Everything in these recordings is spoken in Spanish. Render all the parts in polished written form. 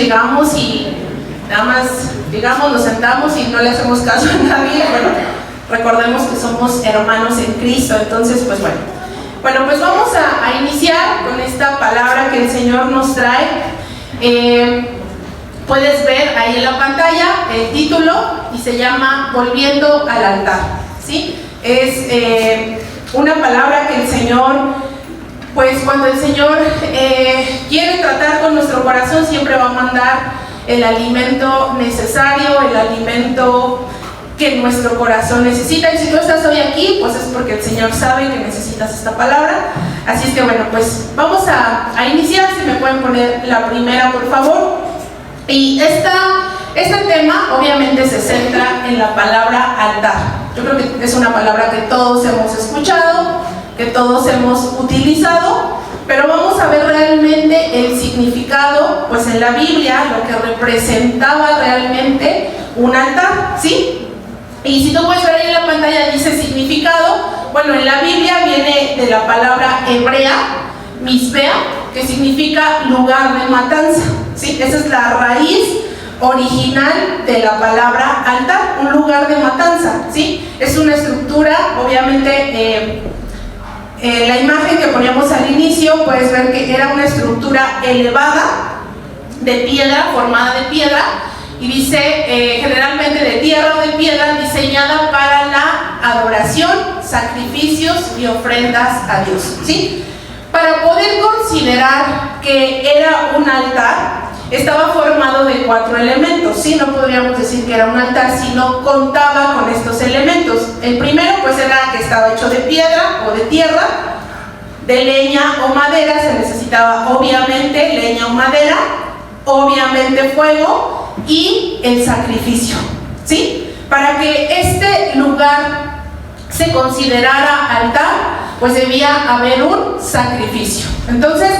llegamos y nada más llegamos, nos sentamos y no le hacemos caso a nadie. Bueno, recordemos que somos hermanos en Cristo, entonces pues bueno, pues vamos a iniciar con esta palabra que el Señor nos trae. Puedes ver ahí en la pantalla el título y se llama Volviendo al altar, ¿sí? Es una palabra que el Señor, pues cuando el Señor quiere tratar con nuestro corazón, siempre va a mandar el alimento necesario, el alimento que nuestro corazón necesita. Y si tú estás hoy aquí, pues es porque el Señor sabe que necesitas esta palabra. Así es que bueno, pues vamos a iniciar. Si me pueden poner la primera, por favor. Y este tema obviamente se centra en la palabra altar. Yo creo que es una palabra que todos hemos escuchado, que todos hemos utilizado, pero vamos a ver realmente el significado, pues en la Biblia, lo que representaba realmente un altar, ¿sí? Y si tú puedes ver ahí en la pantalla, dice significado. Bueno, en la Biblia viene de la palabra hebrea, misbea, que significa lugar de matanza, ¿sí? Esa es la raíz original de la palabra altar, un lugar de matanza, ¿sí? Es una estructura, obviamente, la imagen que poníamos al inicio, puedes ver que era una estructura elevada, de piedra, formada de piedra, y dice generalmente de tierra o de piedra, diseñada para la adoración, sacrificios y ofrendas a Dios, ¿sí? Para poder considerar que era un altar, estaba formado de 4 elementos, ¿sí? No podríamos decir que era un altar si no contaba con estos elementos. El primero pues era que estaba hecho de piedra o de tierra, de leña o madera. Se necesitaba obviamente leña o madera, obviamente fuego y el sacrificio, ¿sí? Para que este lugar se considerara altar, pues debía haber un sacrificio. Entonces,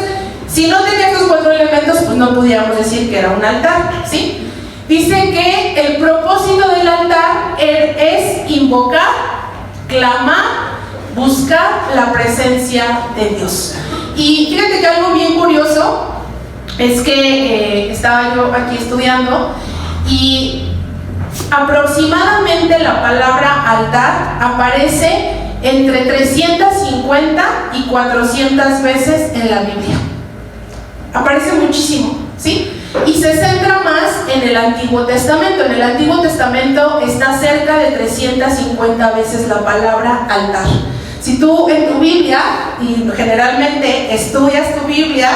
si no tenía estos 4 elementos, pues no pudiéramos decir que era un altar, ¿sí? Dice que el propósito del altar es invocar, clamar, buscar la presencia de Dios. Y fíjate que algo bien curioso es que estaba yo aquí estudiando y aproximadamente la palabra altar aparece entre 350 y 400 veces en la Biblia. Aparece muchísimo, ¿sí? Y se centra más en el Antiguo Testamento. En el Antiguo Testamento está cerca de 350 veces la palabra altar. Si tú en tu Biblia, y generalmente estudias tu Biblia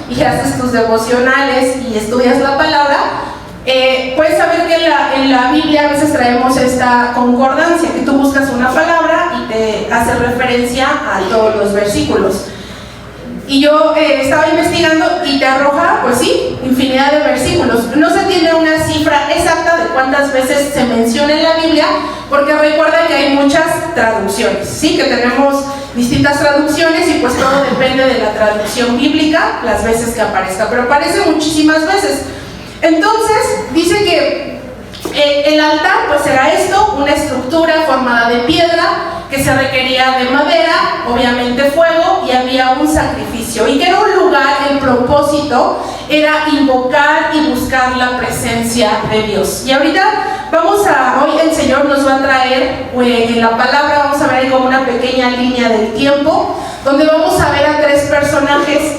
y haces tus devocionales y estudias la palabra, puedes saber que en la Biblia a veces traemos esta concordancia, que tú buscas una palabra y te hace referencia a todos los versículos. Y yo estaba investigando y te arroja, pues sí, infinidad de versículos. No se tiene una cifra exacta de cuántas veces se menciona en la Biblia, porque recuerda que hay muchas traducciones, ¿sí? Que tenemos distintas traducciones y pues todo depende de la traducción bíblica, las veces que aparezca, pero aparece muchísimas veces. Entonces, dice que el altar pues era esto, una estructura formada de piedra, que se requería de madera, obviamente fuego, y había un sacrificio, y que era un lugar, el propósito era invocar y buscar la presencia de Dios. Y ahorita hoy el Señor nos va a traer en la palabra, vamos a ver ahí como una pequeña línea del tiempo, donde vamos a ver a 3 personajes,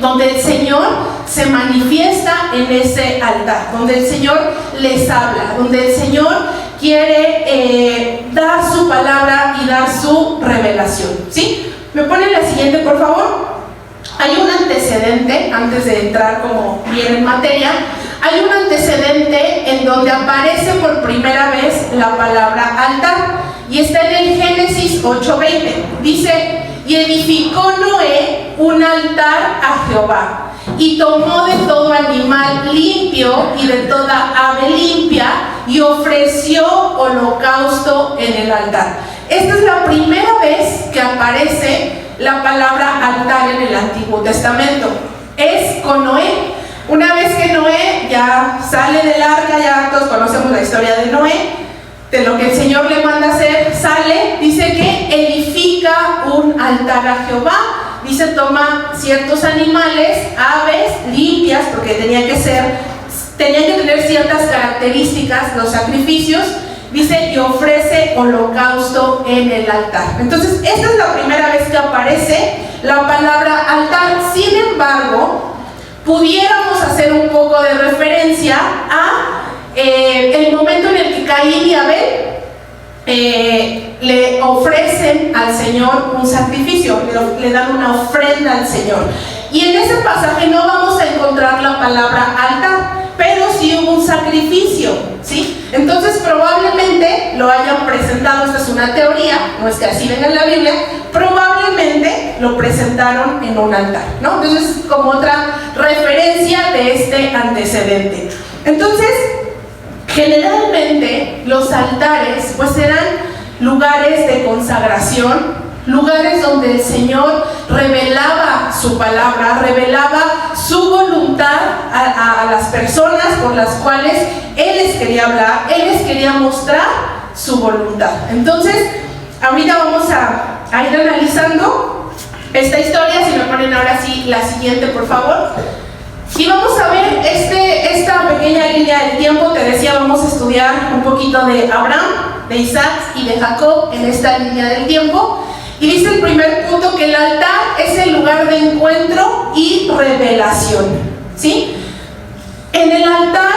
donde el Señor se manifiesta en ese altar, donde el Señor les habla, donde el Señor quiere dar su palabra y dar su revelación, ¿sí? ¿Me ponen la siguiente, por favor? Hay un antecedente, antes de entrar como bien en materia, hay un antecedente en donde aparece por primera vez la palabra altar, y está en el Génesis 8:20. Dice: y edificó Noé un altar a Jehová, y tomó de todo animal limpio y de toda ave limpia, y ofreció holocausto en el altar. Esta es la primera vez que aparece la palabra altar en el Antiguo Testamento. Es con Noé. Una vez que Noé ya sale del arca, ya todos conocemos la historia de Noé, de lo que el Señor le manda hacer, sale, dice que edifica un altar a Jehová, dice, toma ciertos animales, aves limpias, porque tenían que tener ciertas características los sacrificios, dice, y ofrece holocausto en el altar. Entonces, esta es la primera vez que aparece la palabra altar. Sin embargo, pudiéramos hacer un poco de referencia a el momento en el que Caín y Abel le ofrecen al Señor un sacrificio, le dan una ofrenda al Señor. Y en ese pasaje no vamos a encontrar la palabra altar, pero sí hubo un sacrificio, ¿sí? Entonces probablemente lo hayan presentado, esta es una teoría, no es que así venga en la Biblia, probablemente lo presentaron en un altar, ¿no? Entonces, como otra referencia de este antecedente. Entonces, generalmente los altares pues eran lugares de consagración, lugares donde el Señor revelaba su palabra, revelaba su voluntad a las personas por las cuales Él les quería hablar, Él les quería mostrar su voluntad. Entonces, ahorita vamos a ir analizando esta historia. Si me ponen ahora sí la siguiente, por favor. Y vamos a ver esta pequeña línea del tiempo. Te decía, vamos a estudiar un poquito de Abraham, de Isaac y de Jacob en esta línea del tiempo. Y dice el primer punto que el altar es el lugar de encuentro y revelación, ¿sí? En el altar,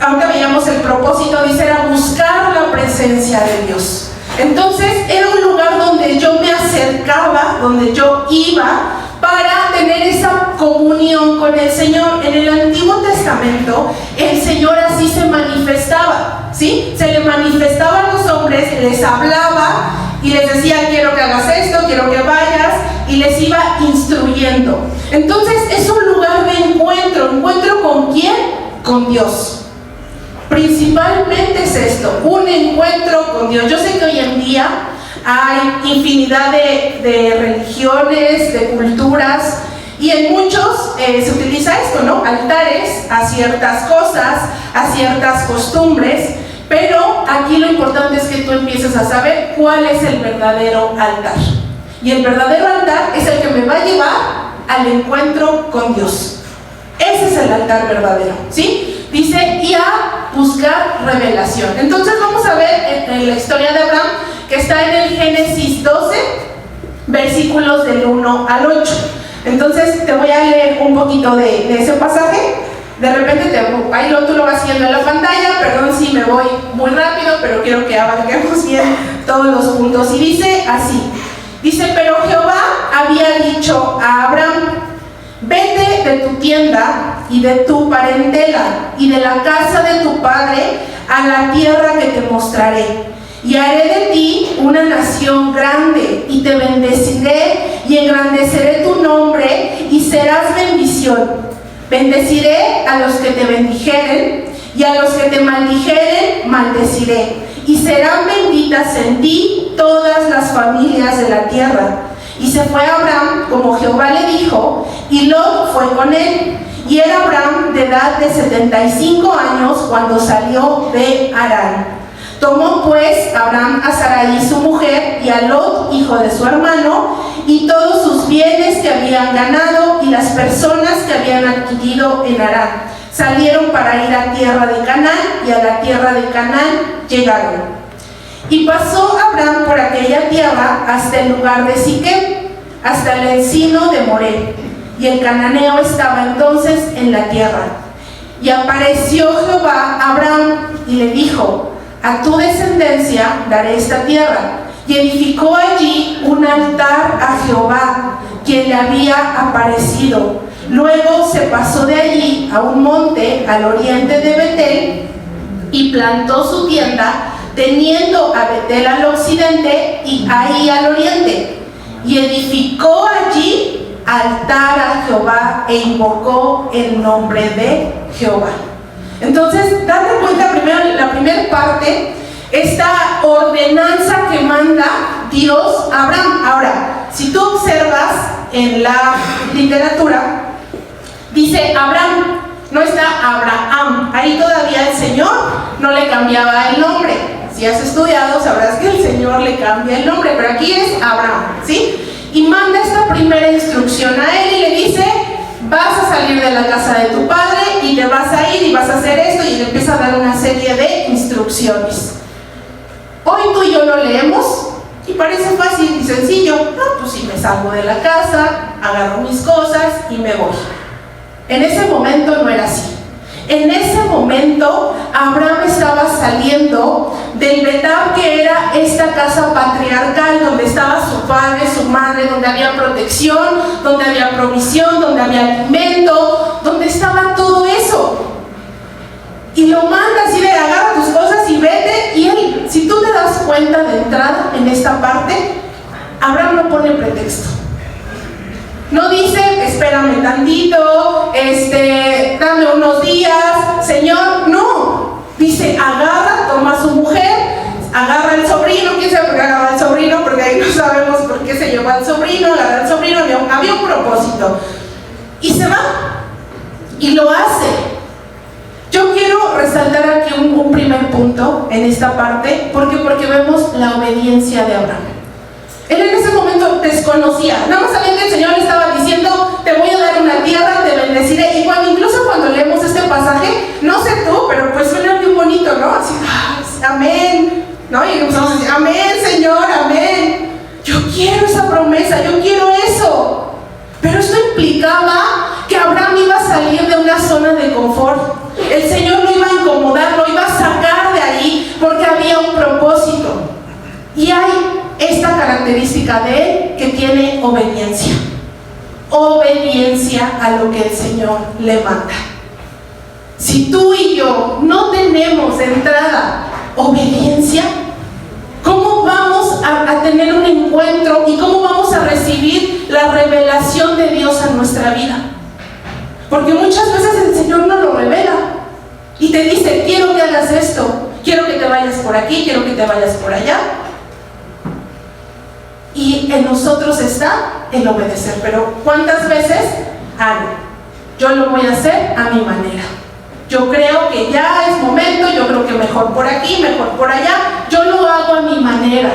ahorita veíamos el propósito, dice, era buscar la presencia de Dios. Entonces era un lugar donde yo me acercaba, donde yo iba para tener esa comunión con el Señor. En el Antiguo Testamento el Señor así se manifestaba, ¿sí? Se le manifestaba a los hombres, les hablaba y les decía, quiero que hagas esto, quiero que vayas, y les iba instruyendo. Entonces es un lugar de encuentro. ¿Encuentro con quién? Con Dios. Principalmente es esto, un encuentro con Dios. Yo sé que hoy en día hay infinidad de religiones, de culturas, y en muchos se utiliza esto, ¿no? Altares a ciertas cosas, a ciertas costumbres, pero aquí lo importante es que tú empieces a saber cuál es el verdadero altar. Y el verdadero altar es el que me va a llevar al encuentro con Dios. Ese es el altar verdadero, ¿sí? Dice, y a buscar revelación. Entonces vamos a ver en la historia de Abraham, que está en el Génesis 12, versículos del 1 al 8. Entonces te voy a leer un poquito de ese pasaje. De repente ahí tú lo vas viendo en la pantalla. Perdón si me voy muy rápido, pero quiero que abarquemos bien todos los puntos. Y dice así, dice, pero Jehová había dicho a Abraham, vete de tu tienda y de tu parentela y de la casa de tu padre a la tierra que te mostraré. Y haré de ti una nación grande, y te bendeciré y engrandeceré tu nombre, y serás bendición. Bendeciré a los que te bendijeren, y a los que te maldijeren, maldeciré. Y serán benditas en ti todas las familias de la tierra. Y se fue Abraham como Jehová le dijo, y Lot fue con él. Y era Abraham de edad de 75 años cuando salió de Harán. Tomó pues Abraham a Sarai su mujer, y a Lot, hijo de su hermano, y todos sus bienes que habían ganado, y las personas que habían adquirido en Harán. Salieron para ir a tierra de Canaán, y a la tierra de Canaán llegaron. Y pasó Abraham por aquella tierra hasta el lugar de Siquem, hasta el encino de Moré. Y el cananeo estaba entonces en la tierra. Y apareció Jehová a Abraham y le dijo, a tu descendencia daré esta tierra. Y edificó allí un altar a Jehová, quien le había aparecido. Luego se pasó de allí a un monte al oriente de Betel y plantó su tienda, teniendo a Betel al occidente y ahí al oriente. Y edificó allí altar a Jehová e invocó el nombre de Jehová. Entonces, date cuenta primero, la primera parte, esta ordenanza que manda Dios a Abraham. Ahora, si tú observas en la literatura, dice Abraham, no está Abraham. Ahí todavía el Señor no le cambiaba el nombre. Si has estudiado, sabrás que el Señor le cambia el nombre, pero aquí es Abraham, ¿sí? Y manda esta esta primera instrucción a él y le dice: vas a salir de la casa de tu padre y te vas a ir y vas a hacer esto, y le empieza a dar una serie de instrucciones. Hoy tú y yo lo leemos y parece fácil y sencillo. No, pues sí, me salgo de la casa, agarro mis cosas y me voy. En ese momento no era así. En ese momento Abraham estaba saliendo del Betab, que era esta casa patriarcal donde estaba su padre, su madre, donde había protección, donde había provisión, donde había alimento, donde estaba todo eso. Y lo manda así de: agarra tus cosas y vete. Y él, si tú te das cuenta de entrada en esta parte, Abraham no pone pretexto. No dice: espérame tantito, dame unos días, Señor. No, dice: agarra, toma a su mujer, agarra al sobrino. ¿Quién sabe por qué agarra al sobrino? Porque ahí no sabemos por qué se llevó al sobrino. Agarra al sobrino, había un propósito. Y se va, y lo hace. Yo quiero resaltar aquí un primer punto en esta parte. ¿Por qué? Porque vemos la obediencia de Abraham. Él en ese momento desconocía, nada más sabía que el Señor le estaba diciendo: te voy a dar una tierra, te bendeciré. Y incluso cuando leemos este pasaje, no sé tú, pero pues suena muy bonito, ¿no? Así: amén, ¿no? Y empezamos a decir: amén, Señor, amén. Yo quiero esa promesa, yo quiero eso. Pero esto implicaba que Abraham iba a salir de una zona de confort. El Señor lo iba a incomodar, lo iba a sacar de ahí, porque había un propósito. Y hay esta característica de él, que tiene obediencia. Obediencia a lo que el Señor le manda. Si tú y yo no tenemos de entrada obediencia, ¿cómo vamos a tener un encuentro y cómo vamos a recibir la revelación de Dios en nuestra vida? Porque muchas veces el Señor no lo revela y te dice: quiero que hagas esto, quiero que te vayas por aquí, quiero que te vayas por allá. Y en nosotros está el obedecer. Pero ¿cuántas veces? No, yo lo voy a hacer a mi manera. Yo creo que ya es momento, yo creo que mejor por aquí, mejor por allá. Yo lo hago a mi manera.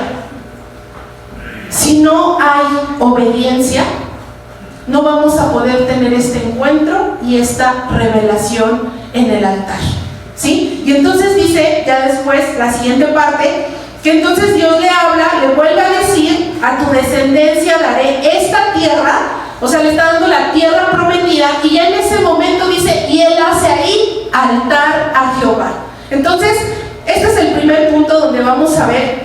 Si no hay obediencia, no vamos a poder tener este encuentro y esta revelación en el altar, ¿sí? Y entonces dice, ya después, la siguiente parte, que entonces Dios le habla, le vuelve a decir: a tu descendencia daré esta tierra. O sea, le está dando la tierra prometida. Y ya en ese momento dice: y él hace ahí altar a Jehová. Entonces, este es el primer punto donde vamos a ver,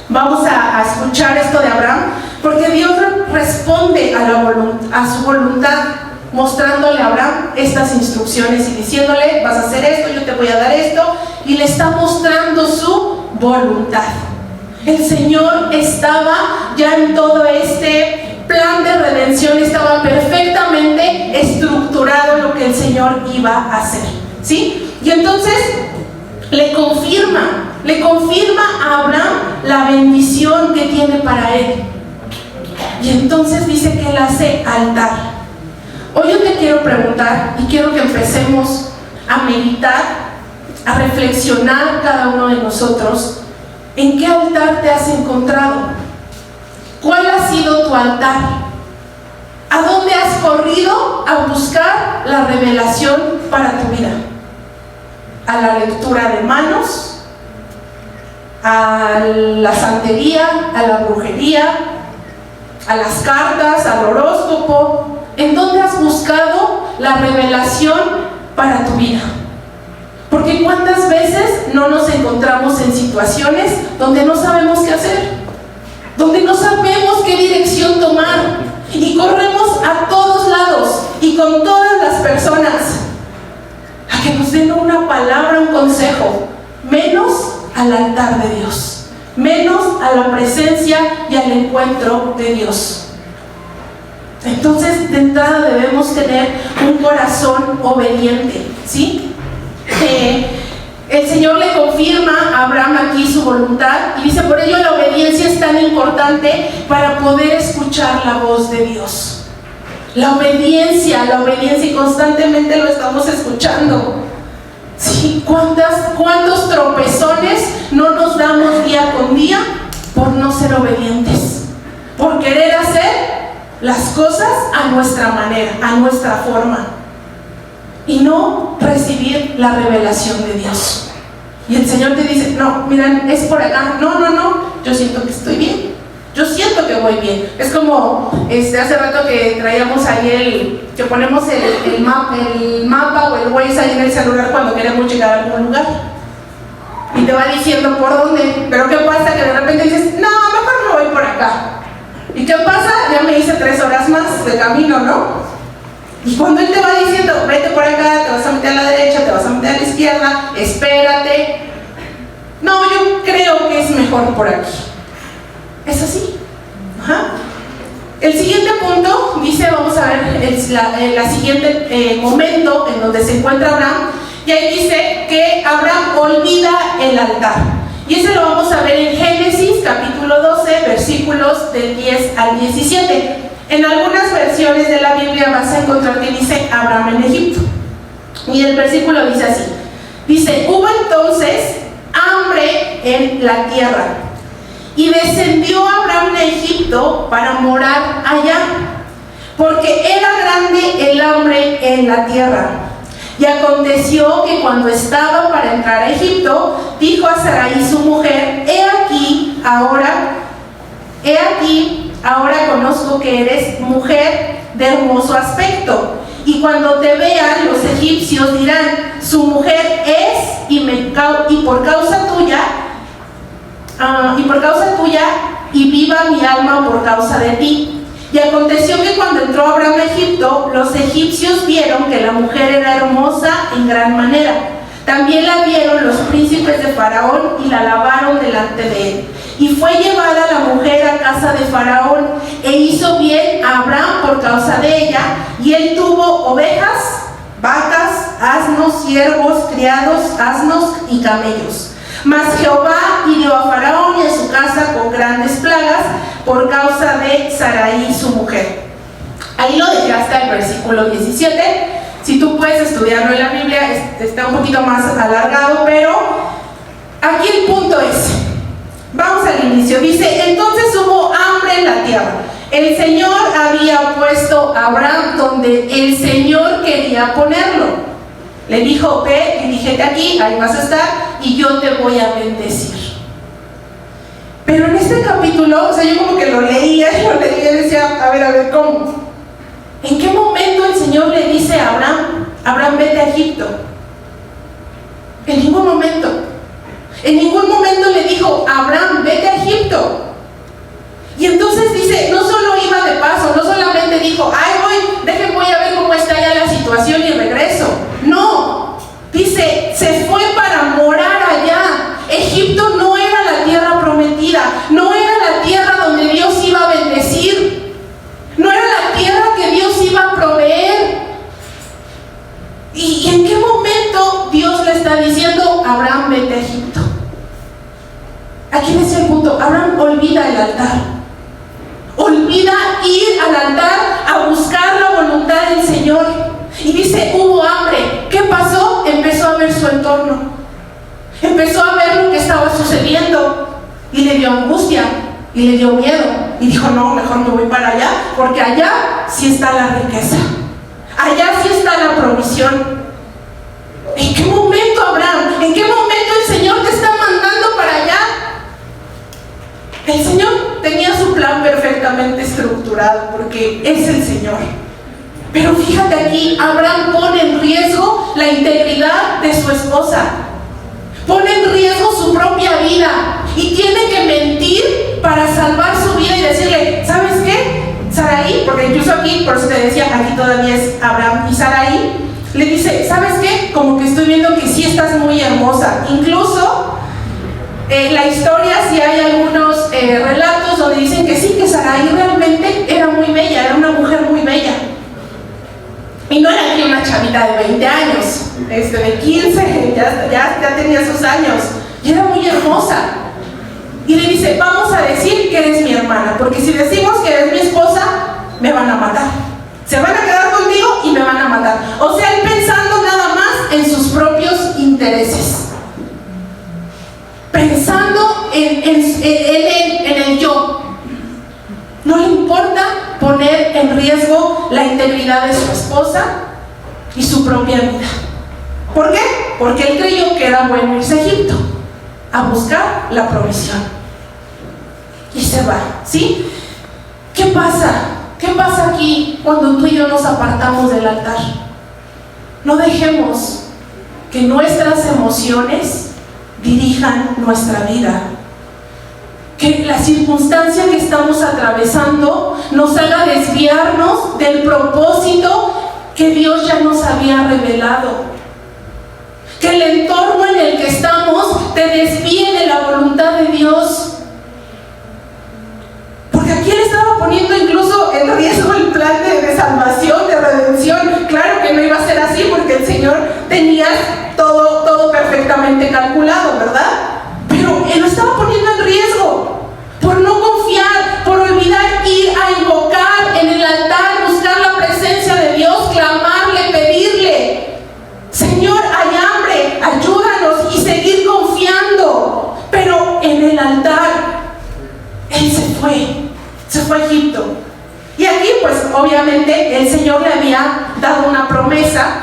vamos a escuchar esto de Abraham, porque Dios responde a su voluntad, mostrándole a Abraham estas instrucciones y diciéndole: vas a hacer esto, yo te voy a dar esto. Y le está mostrando su voluntad. El Señor estaba ya en todo este plan de redención, estaba perfectamente estructurado lo que el Señor iba a hacer, ¿sí? Y entonces le confirma a Abraham la bendición que tiene para él. Y entonces dice que él hace altar. Hoy yo te quiero preguntar, y quiero que empecemos a meditar, a reflexionar cada uno de nosotros: ¿en qué altar te has encontrado? ¿Cuál ha sido tu altar? ¿A dónde has corrido a buscar la revelación para tu vida? ¿A la lectura de manos? ¿A la santería? ¿A la brujería? ¿A las cartas? ¿Al horóscopo? ¿En dónde has buscado la revelación para tu vida? Porque ¿cuántas veces no nos encontramos en situaciones donde no sabemos qué hacer? Donde no sabemos qué dirección tomar y corremos a todos lados y con todas las personas a que nos den una palabra, un consejo, menos al altar de Dios, menos a la presencia y al encuentro de Dios. Entonces, de entrada debemos tener un corazón obediente, ¿sí? El Señor le confirma a Abraham aquí su voluntad y dice: por ello la obediencia es tan importante para poder escuchar la voz de Dios. La obediencia, y constantemente lo estamos escuchando. ¿Sí? ¿Cuántos tropezones no nos damos día con día por no ser obedientes? Por querer hacer las cosas a nuestra manera, a nuestra forma, y no recibir la revelación de Dios. Y el Señor te dice, no, miren, es por acá, no, yo siento que estoy bien, yo siento que voy bien. Es como hace rato que traíamos ahí que ponemos el mapa o el Waze ahí en el celular cuando queremos llegar a algún lugar, y te va diciendo por dónde. Pero ¿qué pasa? Que de repente dices, no, mejor me voy por acá. ¿Y qué pasa? Ya me hice 3 horas más de camino, ¿no? Y cuando Él te va diciendo, vete por acá, te vas a meter a la derecha, te vas a meter a la izquierda, espérate, no, yo creo que es mejor por aquí. Es así. Ajá. El siguiente punto dice, vamos a ver el siguiente momento en donde se encuentra Abraham, y ahí dice que Abraham olvida el altar. Y ese lo vamos a ver en Génesis capítulo 12, versículos del 10 al 17. En algunas versiones de la Biblia vas a encontrar que dice Abraham en Egipto. Y el versículo dice así. Dice, hubo entonces hambre en la tierra, y descendió Abraham de Egipto para morar allá, porque era grande el hambre en la tierra. Y aconteció que cuando estaba para entrar a Egipto, dijo a Sarai su mujer, he aquí, ahora conozco que eres mujer de hermoso aspecto, y cuando te vean los egipcios dirán, su mujer es, y por causa tuya, y viva mi alma por causa de ti. Y aconteció que cuando entró Abraham a Egipto, los egipcios vieron que la mujer era hermosa en gran manera. También la vieron los príncipes de Faraón y la alabaron delante de él. Y fue llevada la mujer a casa de Faraón, e hizo bien a Abraham por causa de ella, y él tuvo ovejas, vacas, asnos, siervos, criados, asnos y camellos. Mas Jehová hirió a Faraón y a su casa con grandes plagas por causa de Sarai su mujer. Ahí lo dejé hasta el versículo 17. Si tú puedes estudiarlo en la Biblia, está un poquito más alargado, pero aquí el punto es, vamos al inicio. Dice, entonces hubo hambre en la tierra. El Señor había puesto a Abraham donde el Señor quería ponerlo. Le dijo, ve, dirígete aquí, ahí vas a estar, y yo te voy a bendecir. Pero en este capítulo, o sea, yo como que lo leía y decía, a ver, ¿cómo? ¿En qué momento el Señor le dice a Abraham, vete a Egipto? En ningún momento. En ningún momento le dijo, Abraham, vete a Egipto. Y entonces dice, no solo iba de paso, no solamente dijo, voy a ver cómo está ya la situación y regreso. No, dice, se fue para morar allá. Egipto no era la tierra prometida, no era la tierra donde Dios iba a bendecir, no era la tierra que Dios iba a proveer. ¿Y en qué momento Dios le está diciendo, Abraham, vete a Egipto? Aquí es el punto. Abraham olvida el altar, olvida ir al altar a buscar la voluntad del Señor. Y dice, hubo hambre. ¿Qué pasó? Empezó a ver su entorno, empezó a ver lo que estaba sucediendo, y le dio angustia, y le dio miedo, y dijo, no, mejor me voy para allá, porque allá sí está la riqueza, allá sí está la provisión. ¿En qué momento, Abraham? ¿En qué momento el Señor te está mandando para allá? El Señor tenía su plan perfectamente estructurado, porque es el Señor. Pero fíjate aquí, Abraham pone en riesgo la integridad de su esposa, pone en riesgo su propia vida, y tiene que mentir para salvar su vida y decirle, ¿sabes qué? Sarai, porque incluso aquí, por eso te decía, aquí todavía es Abraham y Sarai, le dice, ¿sabes qué? Como que estoy viendo que sí estás muy hermosa. Incluso la historia, sí hay algunos relatos donde dicen que sí, que Sarai realmente era muy bella, era una mujer muy bella. Y no era aquí una chavita de 20 años, de 15, ya tenía sus años, y era muy hermosa. Y le dice, vamos a decir que eres mi hermana, porque si decimos que eres mi esposa, me van a matar. Se van a quedar contigo y me van a matar. O sea, él pensando nada más en sus propios intereses, pensando en el yo. No le importa poner en riesgo la integridad de su esposa y su propia vida. ¿Por qué? Porque él creyó que era bueno irse a Egipto a buscar la provisión. Y se va, ¿sí? ¿Qué pasa? ¿Qué pasa aquí cuando tú y yo nos apartamos del altar? No dejemos que nuestras emociones dirijan nuestra vida. Que la circunstancia que estamos atravesando nos haga desviarnos del propósito que Dios ya nos había revelado. Que el entorno en el que estamos te desvíe de la voluntad de Dios. Porque aquí él estaba poniendo incluso en riesgo el plan de salvación, de redención. Claro que no iba a ser así porque el Señor tenía todo perfectamente calculado, ¿verdad? Pero él lo estaba poniendo en riesgo por no confiar, por olvidar ir a invocar en el altar, buscar la presencia de Dios, clamarle, pedirle: Señor, hay hambre, ayúdanos, y seguir confiando. Pero en el altar él se fue a Egipto. Y aquí pues obviamente el Señor le había dado una promesa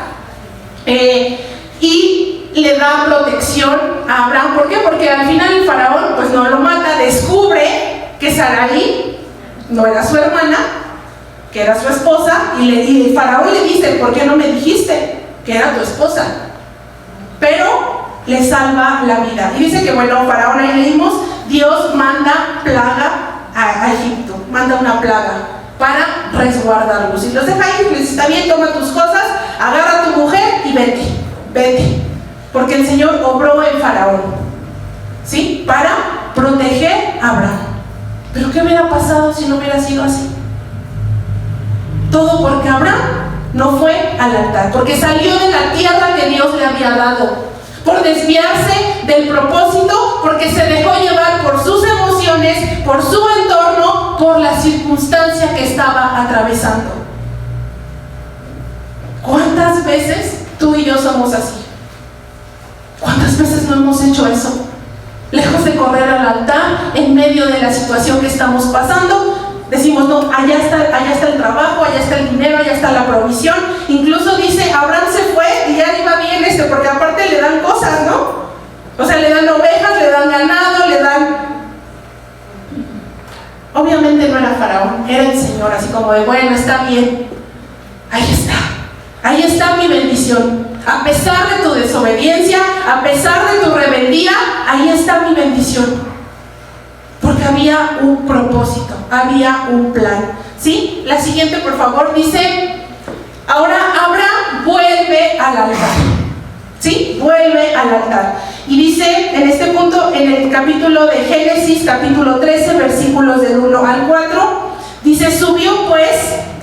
y le da protección a Abraham. ¿Por qué? Porque al final el faraón pues no lo mata, descubre que Sarai no era su hermana, que era su esposa, y el faraón le dice: ¿por qué no me dijiste que era tu esposa? Pero le salva la vida. Y dice que bueno, faraón, ahí leímos, Dios manda plaga a Egipto, manda una plaga para resguardarlos. Y los deja ahí, les está bien, toma tus cosas, agarra a tu mujer y vete. Porque el Señor obró en faraón, ¿sí? Para proteger a Abraham. Pero ¿qué hubiera pasado si no hubiera sido así? Todo porque Abraham no fue al altar, porque salió de la tierra que Dios le había dado, por desviarse del propósito, porque se dejó llevar por sus emociones, por su entorno, por la circunstancia que estaba atravesando. ¿Cuántas veces tú y yo somos así? ¿Cuántas veces no hemos hecho eso? Lejos de correr al altar, en medio de la situación que estamos pasando, decimos: no, allá está el trabajo, allá está el dinero, allá está la provisión. Incluso dice, Abraham se fue y ya iba bien porque aparte le dan cosas, ¿no? O sea, le dan ovejas, le dan ganado, le dan... Obviamente no era faraón, era el Señor, así como de: bueno, está bien, ahí está mi bendición. A pesar de tu desobediencia, a pesar de tu rebeldía, ahí está mi bendición. Porque había un propósito, había un plan, ¿sí? La siguiente, por favor, dice: ahora Abraham vuelve al altar, ¿sí? Vuelve al altar. Y dice en este punto, en el capítulo de Génesis, capítulo 13, versículos del 1 al 4, dice: subió pues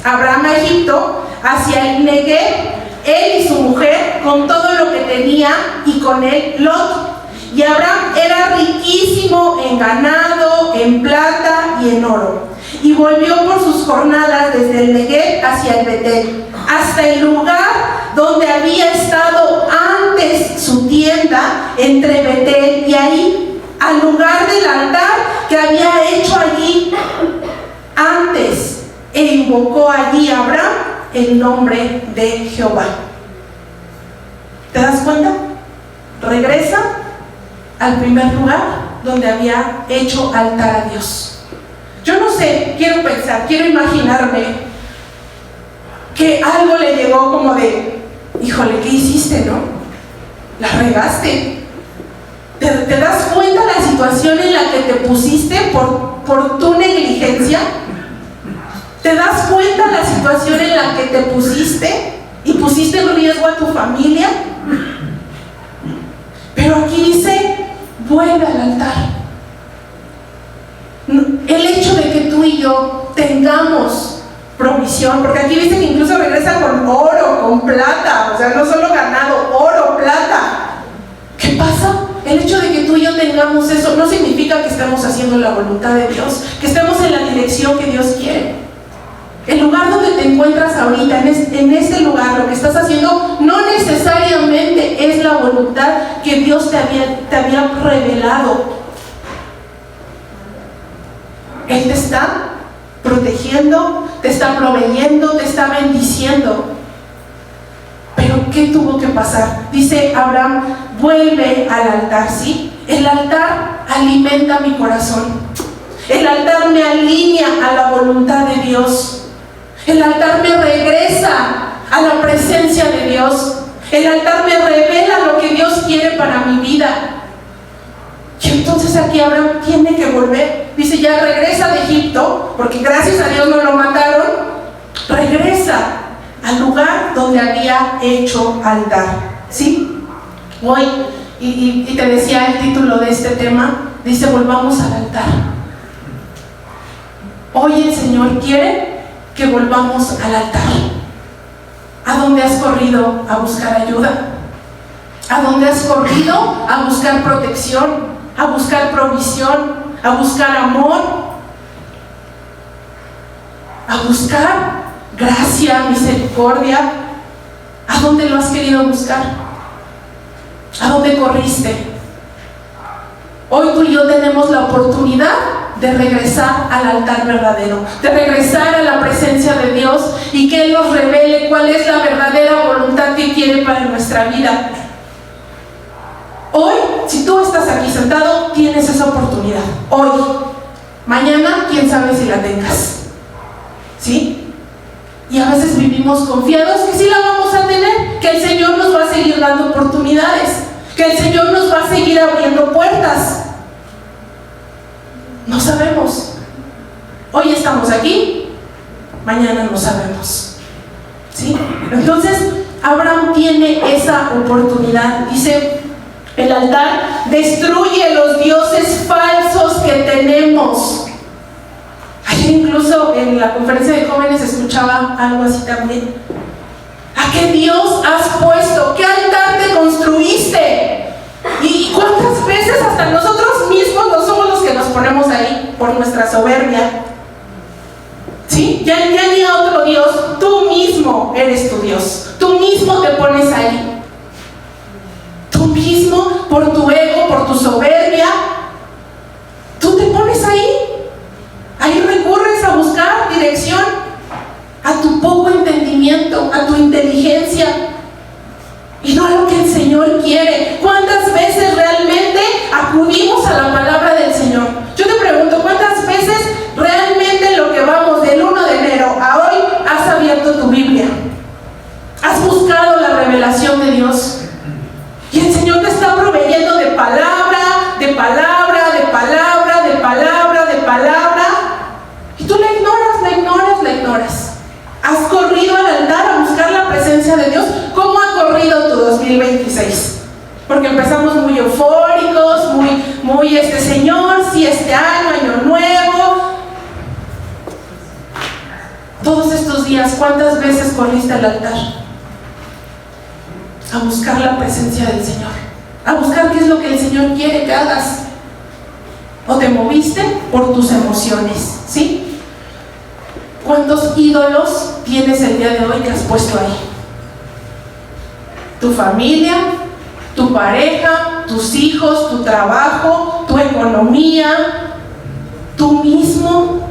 Abraham a Egipto, hacia el Negev, él y su mujer, con todo lo que tenía, y con él Lot. Y Abraham era riquísimo en ganado, en plata y en oro. Y volvió por sus jornadas desde el Negev hacia el Betel, hasta el lugar donde había estado antes su tienda, entre Betel y ahí, al lugar del altar que había hecho allí antes, e invocó allí a Abraham el nombre de Jehová. ¿Te das cuenta? Regresa al primer lugar donde había hecho altar a Dios. Yo no sé, quiero pensar, quiero imaginarme que algo le llegó como de: híjole, ¿qué hiciste, no? La regaste. ¿Te das cuenta la situación en la que te pusiste por tu negligencia? ¿Te das cuenta la situación en la que te pusiste y pusiste en riesgo a tu familia? Pero aquí dice: vuelve al altar. El hecho de que tú y yo tengamos provisión, porque aquí dice que incluso regresa con oro, con plata, o sea, no solo ganado, oro, plata. ¿Qué pasa? El hecho de que tú y yo tengamos eso no significa que estemos haciendo la voluntad de Dios, que estemos en la dirección que Dios quiere. El lugar donde te encuentras ahorita, en este lugar, lo que estás haciendo no necesariamente es la voluntad que Dios te había revelado. Él te está protegiendo, te está proveyendo, te está bendiciendo. Pero ¿qué tuvo que pasar? Dice Abraham, vuelve al altar, ¿sí? El altar alimenta mi corazón. El altar me alinea a la voluntad de Dios. El altar me regresa a la presencia de Dios. El altar me revela lo que Dios quiere para mi vida. Y entonces aquí Abraham tiene que volver. Dice, ya regresa de Egipto, porque gracias a Dios no lo mataron. Regresa al lugar donde había hecho altar, ¿sí? Hoy, y te decía el título de este tema, dice, volvamos al altar. Hoy el Señor quiere que volvamos al altar. ¿A dónde has corrido a buscar ayuda? ¿A dónde has corrido a buscar protección, a buscar provisión, a buscar amor, a buscar gracia, misericordia? ¿A dónde lo has querido buscar? ¿A dónde corriste? Hoy tú y yo tenemos la oportunidad de regresar al altar verdadero, de regresar a la presencia de Dios y que Él nos revele cuál es la verdadera voluntad que quiere para nuestra vida. Hoy, si tú estás aquí sentado, tienes esa oportunidad. Hoy, mañana, quién sabe si la tengas, ¿sí? Y a veces vivimos confiados que sí la vamos a tener, que el Señor nos va a seguir dando oportunidades, que el Señor nos va a seguir abriendo puertas. No sabemos. Hoy estamos aquí, mañana no sabemos, ¿sí? Entonces, Abraham tiene esa oportunidad. Dice, el altar destruye los dioses falsos que tenemos. Ayer incluso en la conferencia de jóvenes escuchaba algo así también. ¿A qué Dios has puesto? ¿Qué altar te construiste? ¿Y cuántas veces hasta nosotros mismos no somos los que nos ponemos ahí por nuestra soberbia? ¿Sí? Ya ni a otro Dios, tú mismo eres tu Dios. Tú mismo te pones ahí. Tú mismo, por tu ego, por tu soberbia, tú te pones ahí. Ahí recurres a buscar dirección, a tu poco entendimiento, a tu inteligencia, y no a lo que el Señor quiere. ¿Cuántas veces realmente acudimos a la palabra del Señor? Yo te pregunto, ¿cuántas veces realmente lo que vamos del 1 de enero a hoy has abierto tu Biblia? ¿Has buscado la revelación de Dios? Y el Señor te está proveyendo de palabra, de palabra, de palabra, de palabra, de palabra, y tú la ignoras, la ignoras, la ignoras. ¿Has corrido al altar a buscar la presencia de Dios? ¿Cómo ha corrido tu 2026? Porque empezamos muy eufóricos, muy Señor, sí, este año nuevo. Todos estos días, ¿cuántas veces corriste al altar? A buscar la presencia del Señor, a buscar qué es lo que el Señor quiere que hagas. ¿O te moviste por tus emociones? ¿Sí? ¿Cuántos ídolos tienes el día de hoy que has puesto ahí? Tu familia, tu pareja, tus hijos, tu trabajo, tu economía, tú mismo.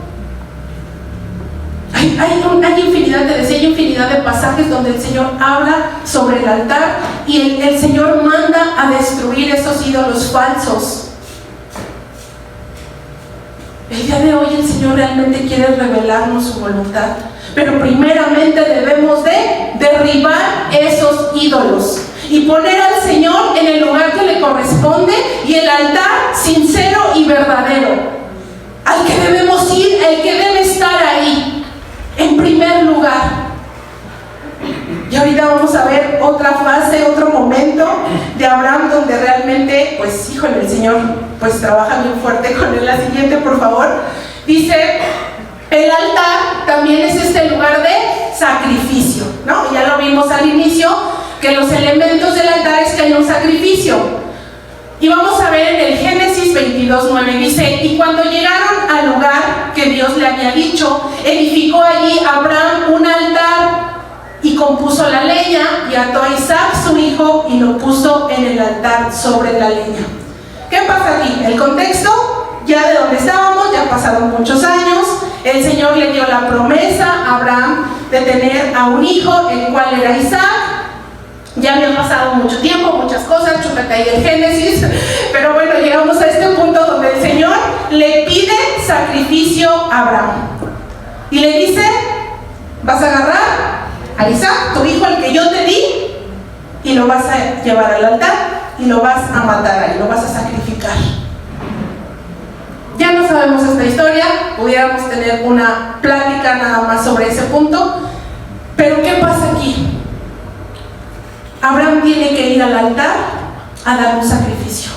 Hay infinidad, te decía, hay infinidad de pasajes donde el Señor habla sobre el altar y el Señor manda a destruir esos ídolos falsos. El día de hoy el Señor realmente quiere revelarnos su voluntad, pero primeramente debemos de derribar esos ídolos y poner al Señor en el lugar que le corresponde y el altar sincero y verdadero, al que debemos ir, el que debe estar ahí en primer lugar. Y ahorita vamos a ver otra fase, otro momento de Abraham donde realmente, pues, híjole, el Señor pues trabaja bien fuerte con él. La siguiente, por favor. Dice, el altar también es este lugar de sacrificio, ¿no? Ya lo vimos al inicio, que los elementos del altar es que hay un sacrificio. Y vamos a ver en el Génesis 22:9, dice, y cuando llegaron al lugar que Dios le había dicho, edificó allí Abraham un altar y compuso la leña y ató a Isaac su hijo y lo puso en el altar sobre la leña. ¿Qué pasa aquí? El contexto, ya de donde estábamos, ya pasaron muchos años, el Señor le dio la promesa a Abraham de tener a un hijo, el cual era Isaac. Ya había pasado mucho tiempo, muchas cosas, chútate ahí el Génesis, pero bueno, llegamos a este punto donde el Señor le pide sacrificio a Abraham y le dice: vas a agarrar a Isaac, tu hijo, el que yo te di, y lo vas a llevar al altar y lo vas a matar ahí, lo vas a sacrificar. Ya no sabemos esta historia, pudiéramos tener una plática nada más sobre ese punto, pero ¿qué pasa aquí? Abraham tiene que ir al altar a dar un sacrificio.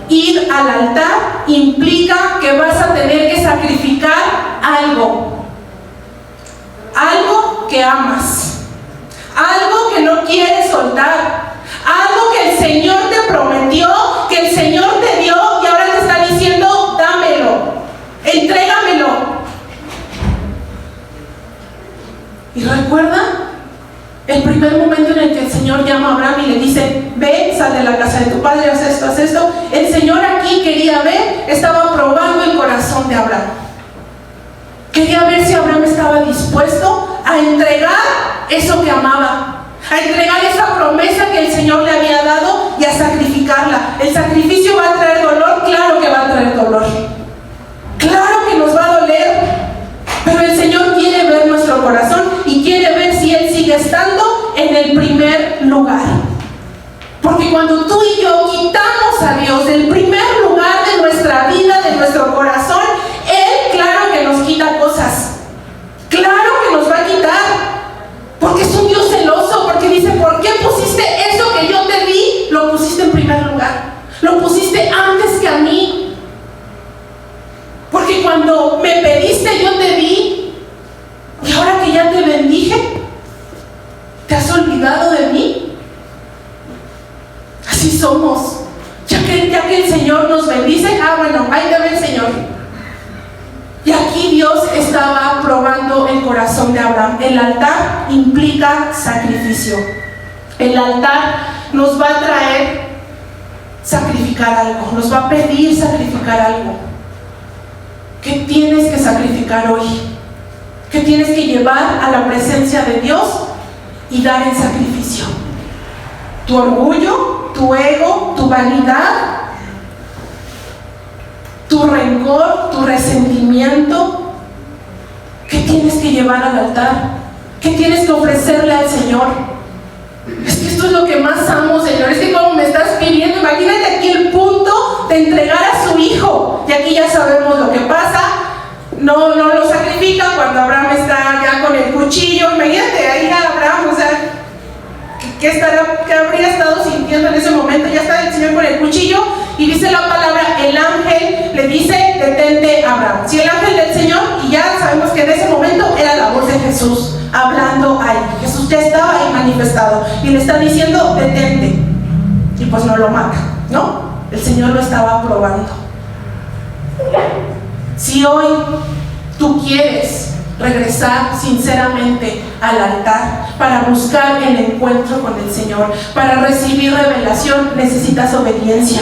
Ir al altar implica que vas a tener que sacrificar algo que amas, algo que no quieres soltar, algo que el Señor te prometió, que el Señor te dio y ahora te está diciendo: dámelo, entrégamelo. ¿Y recuerda el primer momento en el que el Señor llama a Abraham y le dice: ve, sal de la casa de tu padre, haz esto, haz esto? El Señor aquí quería ver, estaba probando el corazón de Abraham. Quería ver si Abraham estaba dispuesto a entregar eso que amaba, a entregar esa promesa que el Señor le había dado y a sacrificarla. ¿El sacrificio va a traer dolor? Claro que va a traer dolor. Claro que nos va a doler. Pero el Señor quiere ver nuestro corazón y quiere ver si Él sigue estando en el primer lugar. Porque cuando tú y yo quitamos a Dios del primer lugar de nuestra vida, de nuestro corazón, Él claro que nos quita cosas. Claro que nos va a quitar. Porque es un Dios celoso, porque dice: ¿por qué pusiste eso que yo te di? Lo pusiste en primer lugar. Lo pusiste antes que a mí. Porque cuando me pediste yo te di, y ahora que ya te bendije, ¿te has olvidado de mí? Así somos. Ya que el Señor nos bendice, bueno, ahí te ve el Señor. Y aquí Dios estaba probando el corazón de Abraham. El altar implica sacrificio. El altar nos va a traer sacrificar algo, nos va a pedir sacrificar algo. ¿Qué tienes que sacrificar hoy? ¿Qué tienes que llevar a la presencia de Dios y dar en sacrificio? ¿Tu orgullo, tu ego, tu vanidad, tu rencor, tu resentimiento? ¿Qué tienes que llevar al altar? ¿Qué tienes que ofrecerle al Señor? Es que esto es lo que más amo, Señor. Es que como me estás pidiendo, imagínate aquí el punto de entregar a su hijo. Y aquí ya sabemos lo que pasa. No lo sacrifica cuando Abraham está ya con el cuchillo. Imagínate ahí a Abraham, o sea, ¿qué habría estado sintiendo en ese momento? Ya está el Señor con el cuchillo y dice la palabra: el ángel le dice: detente, Abraham. Si el ángel del Señor, y ya sabemos que en ese momento era la voz de Jesús hablando ahí. Jesús ya estaba ahí manifestado y le está diciendo: detente. Y pues no lo mata, ¿no? El Señor lo estaba probando. Si hoy tú quieres regresar sinceramente al altar para buscar el encuentro con el Señor, para recibir revelación, necesitas obediencia.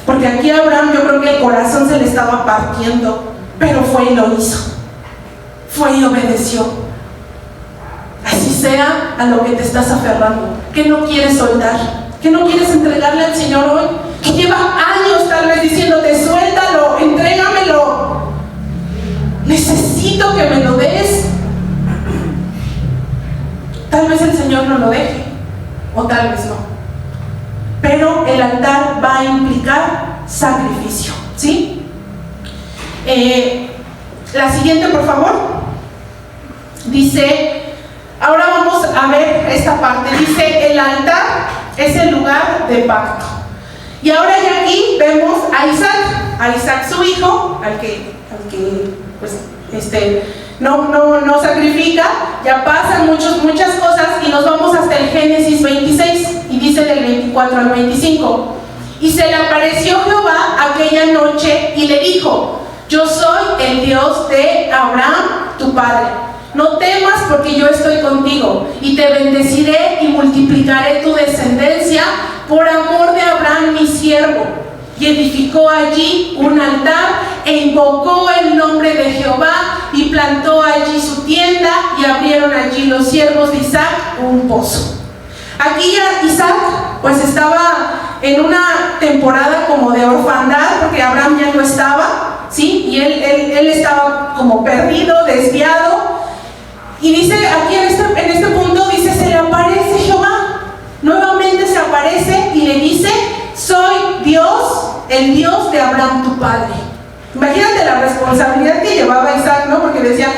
Porque aquí a Abraham yo creo que el corazón se le estaba partiendo, pero fue y lo hizo. Fue y obedeció. Así sea a lo que te estás aferrando, que no quieres soltar, que no quieres entregarle al Señor hoy, que lleva años tal vez diciéndote: suéltalo, entrégamelo, necesito que me lo des. Tal vez el Señor no lo deje, o tal vez no, pero el altar va a implicar sacrificio, ¿sí? La siguiente, por favor. Dice, ahora vamos a ver esta parte. Dice: el altar es el lugar de pacto. Y ahora ya aquí vemos a Isaac su hijo, al que pues no sacrifica. Ya pasan muchas cosas y nos vamos hasta el Génesis 26 y dice del 24 al 25: y se le apareció Jehová aquella noche y le dijo: yo soy el Dios de Abraham tu padre, no temas, porque yo estoy contigo y te bendeciré y multiplicaré tu descendencia por amor de Abraham mi siervo, y edificó allí un altar e invocó el nombre de Jehová y plantó allí su tienda y abrieron allí los siervos de Isaac un pozo. Aquí ya Isaac pues estaba en una temporada como de orfandad, porque Abraham ya no estaba, ¿sí? Y él estaba como perdido, desviado. Y dice aquí en este punto, dice, se le aparece Jehová. Nuevamente se aparece y le dice: soy Dios, el Dios de Abraham tu padre. Imagínate la responsabilidad que llevaba Isaac, ¿no? Porque decía,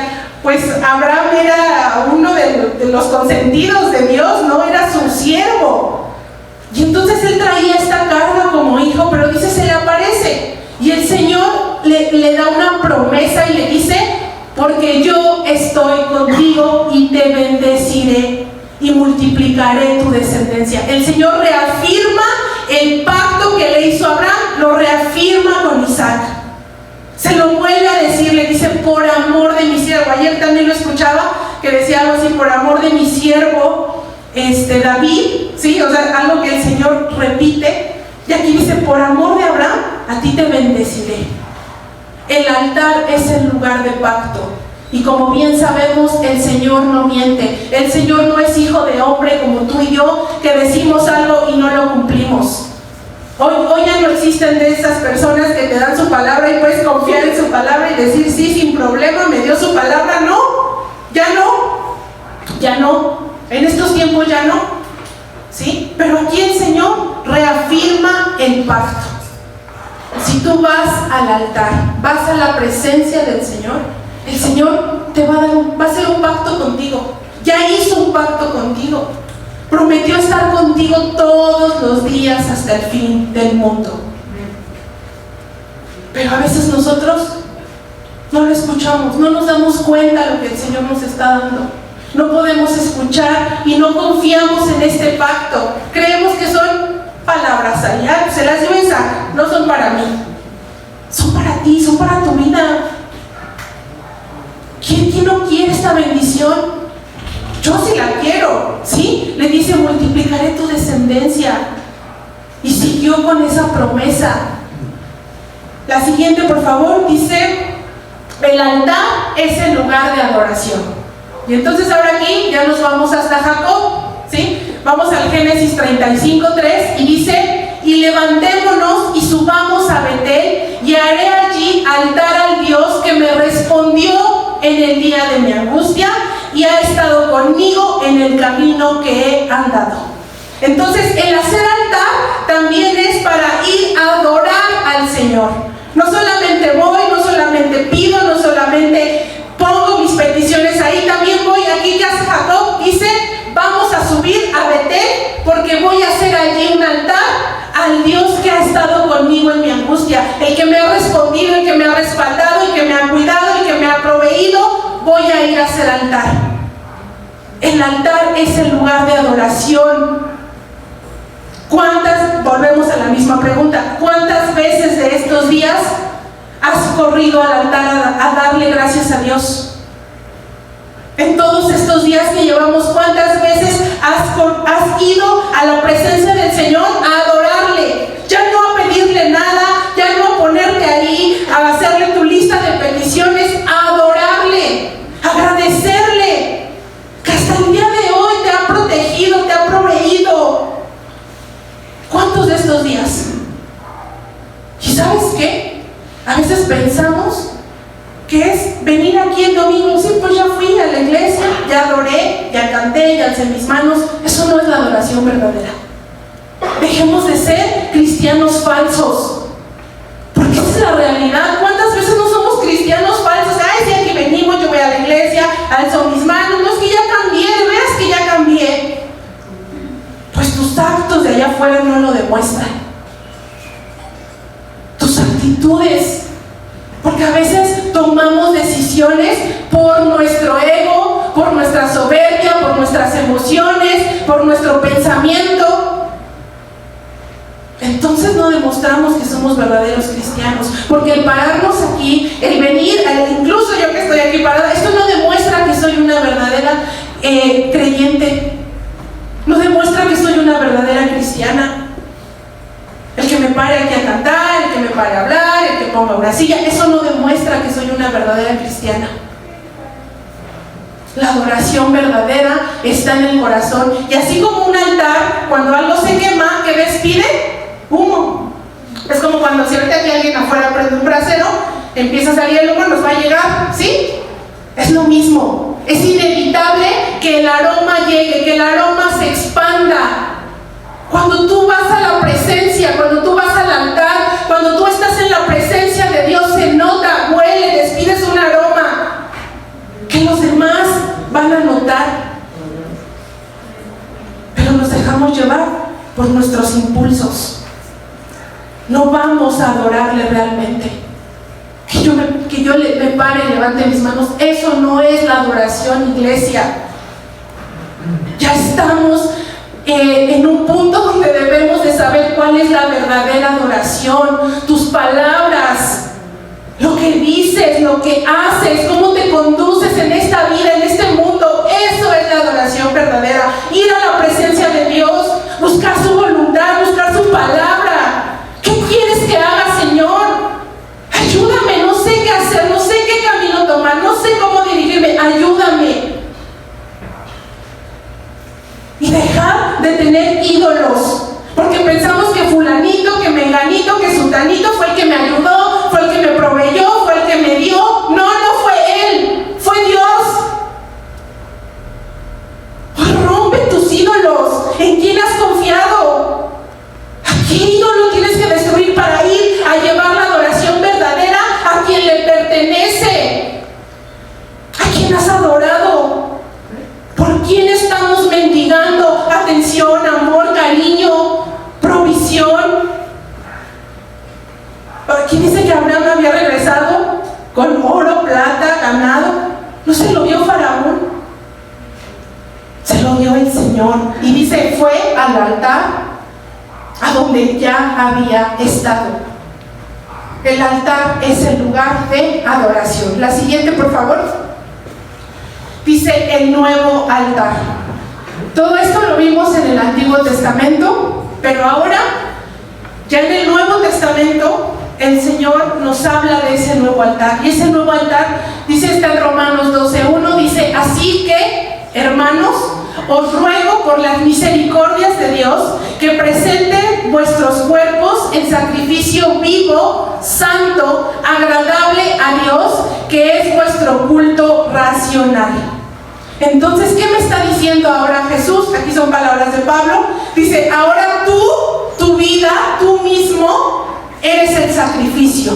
pues Abraham era uno de los consentidos de Dios, ¿no? Era su siervo. Y entonces él traía esta carga como hijo, pero dice, se le aparece. Y el Señor le da una promesa y le dice: porque yo estoy contigo y te bendeciré y multiplicaré tu descendencia. El Señor reafirma el pacto que le hizo a Abraham, lo reafirma con Isaac. Se lo vuelve a decir, le dice: por amor de mi siervo. Ayer también lo escuchaba, que decía algo así: por amor de mi siervo David, ¿sí? O sea, algo que el Señor repite. Y aquí dice: por amor de Abraham, a ti te bendeciré. El altar es el lugar de pacto. Y como bien sabemos, el Señor no miente. El Señor no es hijo de hombre como tú y yo, que decimos algo y no lo cumplimos. Hoy ya no existen de esas personas que te dan su palabra y puedes confiar en su palabra y decir: sí, sin problema, me dio su palabra. No, ya no. En estos tiempos ya no, ¿sí? Pero aquí el Señor reafirma el pacto. Si tú vas al altar, vas a la presencia del Señor, el Señor te va a hacer un pacto contigo. Ya hizo un pacto contigo. Prometió estar contigo todos los días hasta el fin del mundo. Pero a veces nosotros no lo escuchamos, no nos damos cuenta de lo que el Señor nos está dando. No podemos escuchar y no confiamos en este pacto. Creemos que son palabras allá, se las dio Isaac, no son para mí. Son para ti, son para tu vida. ¿Quién no quiere esta bendición? Yo sí la quiero, ¿sí? Le dice: multiplicaré tu descendencia. Y siguió con esa promesa. La siguiente, por favor, dice: el altar es el lugar de adoración. Y entonces ahora aquí ya nos vamos hasta Jacob, ¿sí? Vamos al Génesis 35:3 y dice: y levantémonos y subamos a Betel y haré allí altar al Dios que me respondió en el día de mi angustia y ha estado conmigo en el camino que he andado. Entonces el hacer altar también es para ir a adorar al Señor. No solamente voy, no solamente pido, no solamente pongo mis peticiones ahí, también voy. Aquí ya Jacob dice: vamos a subir a Betel porque voy a hacer allí un altar al Dios que ha estado conmigo en mi angustia, el que me ha respondido, el que me ha respaldado, el que me ha cuidado, el que me ha proveído. Voy a ir a hacer altar. El altar es el lugar de adoración. Volvemos a la misma pregunta: ¿cuántas veces de estos días has corrido al altar a darle gracias a Dios? En todos estos días que llevamos, ¿cuántas veces has ido a la presencia del Señor a adorarle? Ya no a pedirle nada, ya no a ponerte ahí, a hacerle tu lista de peticiones, a adorarle, a agradecerle, que hasta el día de hoy te ha protegido, te ha proveído. ¿Cuántos de estos días? ¿Y sabes qué? A veces pensamos que es venir aquí el domingo: sí, pues ya fui a la iglesia, ya adoré, ya canté, ya alcé mis manos. Eso no es la adoración verdadera. Dejemos de ser cristianos falsos, porque esa es la realidad. ¿Cuántas veces no somos cristianos falsos? Ay, sí, aquí venimos, yo voy a la iglesia, alzo mis manos. No, es que ya cambié, veas que ya cambié. Pues tus actos de allá afuera no lo demuestran. Tus actitudes. Porque a veces tomamos decisiones por nuestro ego, por nuestra soberbia, por nuestras emociones, por nuestro pensamiento. Entonces no demostramos que somos verdaderos cristianos. Porque el pararnos aquí, el venir, incluso yo que estoy aquí parada, esto no demuestra que soy una verdadera creyente. No demuestra que soy una verdadera cristiana. El que me pare aquí a cantar, una silla. Eso no demuestra que soy una verdadera cristiana. La adoración verdadera está en el corazón. Y así como un altar, cuando algo se quema, ¿qué despide? Humo. Es como cuando si ahorita aquí alguien afuera prende un brasero, empieza a salir el humo, nos va a llegar, ¿sí? Es lo mismo. Es inevitable que el aroma llegue, que el aroma se expanda. Cuando tú vas a la presencia, cuando tú vas al altar, cuando tú estás en la presencia de Dios, se nota, huele, despides un aroma que los demás van a notar. Pero nos dejamos llevar por nuestros impulsos. No vamos a adorarle realmente. Que yo me pare y levante mis manos. Eso no es la adoración, iglesia. Ya estamos en un punto donde debemos de saber cuál es la verdadera adoración. Tus palabras, lo que dices, lo que haces, cómo te conduces en esta vida, en este mundo. Eso es la adoración verdadera. Ir a la presencia de Dios, buscar su voluntad, buscar su palabra. ¿Qué quieres que haga, Señor? Ayúdame, no sé qué hacer, no sé qué camino tomar, no sé cómo dirigirme. Ayúdame. Y dejar de tener ídolos, porque pensamos que fulanito, que menganito, que sultanito fue el que me ayudó, fue el que me proveyó, fue el que me dio. No, no fue él, fue Dios. Rompe tus ídolos. ¿En quién has confiado? ¿A qué ídolo tienes que destruir para ir a llevar la adoración verdadera a quien le pertenece? ¿A quién has adorado? ¿Por quién estamos mendigando atención, amor, cariño, provisión? ¿Quién dice que Abraham había regresado con oro, plata, ganado? ¿No se lo vio Faraón? Se lo dio el Señor. Y dice, fue al altar a donde ya había estado. El altar es el lugar de adoración. La siguiente, por favor. Dice el nuevo altar. Todo esto lo vimos en el Antiguo Testamento, pero ahora, ya en el Nuevo Testamento, el Señor nos habla de ese nuevo altar. Y ese nuevo altar, dice, está en Romanos 12:1, dice, así que, hermanos, os ruego por las misericordias de Dios que presenten vuestros cuerpos en sacrificio vivo, santo, agradable a Dios, que es vuestro culto racional. Entonces, ¿qué me está diciendo ahora Jesús? Aquí son palabras de Pablo. Dice, ahora tú, tu vida, tú mismo, eres el sacrificio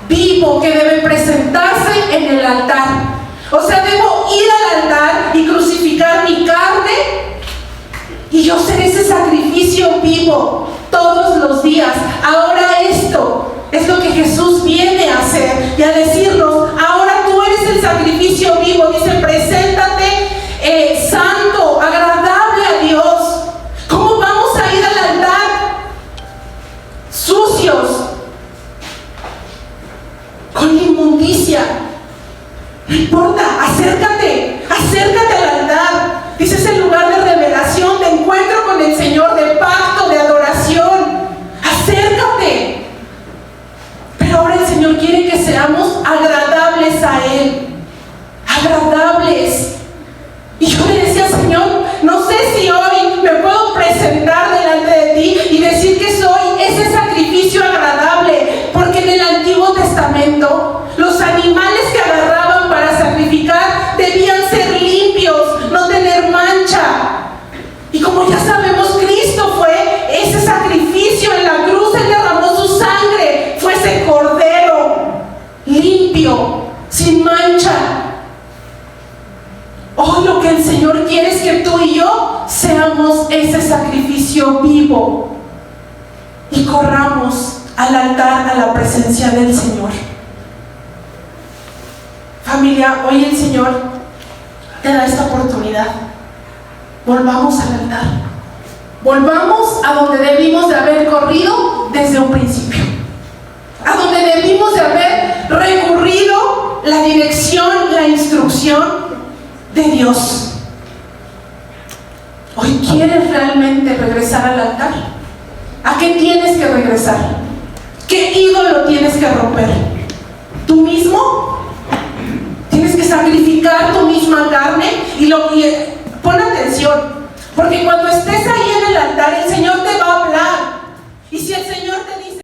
vivo que debe presentarse en el altar. O sea, debo ir al altar y crucificar mi carne y yo seré ese sacrificio vivo todos los días. Ahora esto es lo que Jesús viene a hacer y a decirnos, ahora tú eres el sacrificio vivo. Dice, preséntate santo, agradable a Dios. ¿Cómo vamos a ir al altar? Sucios, con inmundicia. No importa, acércate al altar. Dice, es el lugar de revelación, de encuentro con el Señor, de pacto, de adoración. Acércate. Pero ahora el Señor quiere que seamos agradables a Él. Agradables. Y yo le decía, Señor, no sé si hoy me puedo presentar delante de ti y decir que soy ese sacrificio agradable. Porque en el Antiguo Testamento, los animales que agarraban para sacrificar debían ser limpios, no tener mancha. Y como ya sabemos, Cristo fue ese sacrificio en la cruz. Él derramó su sangre, fue ese cordero limpio, sin mancha. Hoy lo que el Señor quiere es que tú y yo seamos ese sacrificio vivo y corramos al altar, a la presencia del Señor. Familia, hoy el Señor te da esta oportunidad. Volvamos al altar. Volvamos a donde debimos de haber corrido desde un principio. A donde debimos de haber recurrido la dirección, la instrucción de Dios. Hoy quieres realmente regresar al altar. ¿A qué tienes que regresar? ¿Qué ídolo tienes que romper? ¿Tú mismo? Tienes que sacrificar tu misma carne. Pon atención, porque cuando estés ahí en el altar, el Señor